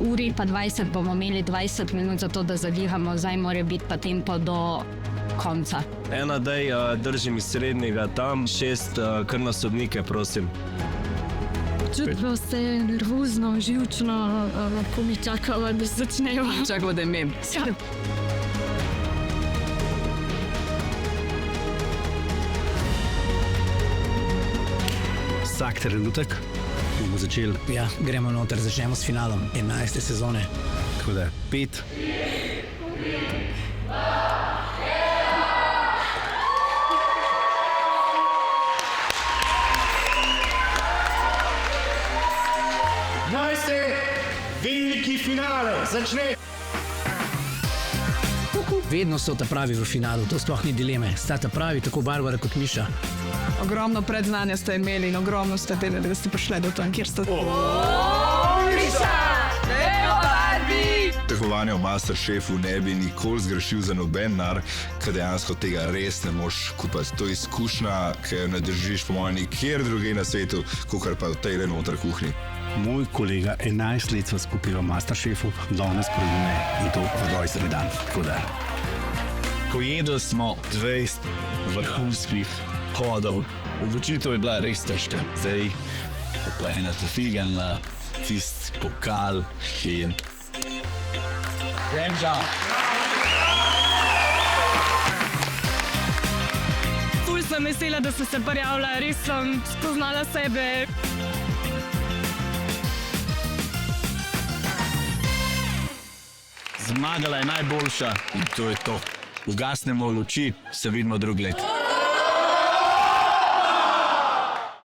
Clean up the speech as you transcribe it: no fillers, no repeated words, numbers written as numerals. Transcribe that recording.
uri pa 20 bomo imeli 20 minut za to, da zavihamo, zdaj mora biti pa tempo do konca. Ena dej, držim iz srednjega tam, 6 kar na sodnike, prosim. Čutimo se nervozno, živčno, ko mi čakamo, da začnejo. Čakamo, da imem. Vsak trenutek bomo začeli. Ja, gremo noter, začnemo s finalom 11. sezone. Tako da 5. Naj se veliki finale začne! Vedno so ta pravi v finalu, to sploh ni dileme. Sta ta pravi, tako Barbara kot Miša. Ogromno predznanja ste imeli in ogromno ste vedeli, da ste prišli do tam, kjer ste. Tekmovanje v Masterchefu ne bi nikoli zgrešil za noben nar, ker dejansko tega res ne moš kupiti. To je izkušnja, ki jo ne držiš po mojem nikjer drugje na svetu, kakor pa v tej noter kuhinji. Moj kolega 11 let sva skupaj v Masterchefu, danes praznuje in to v rojstni dan. Tako da. Ko jedli smo 20 vrhunskih hodov, odločitev je bila res težka. Zdaj pa ena tafigana, tisti pokal in Remža. Ful sem vesela, da sem se prijavila, res sem spoznala sebe. Zmagala je najboljša in to je to. Ugasnemo luči, se vidimo drug let.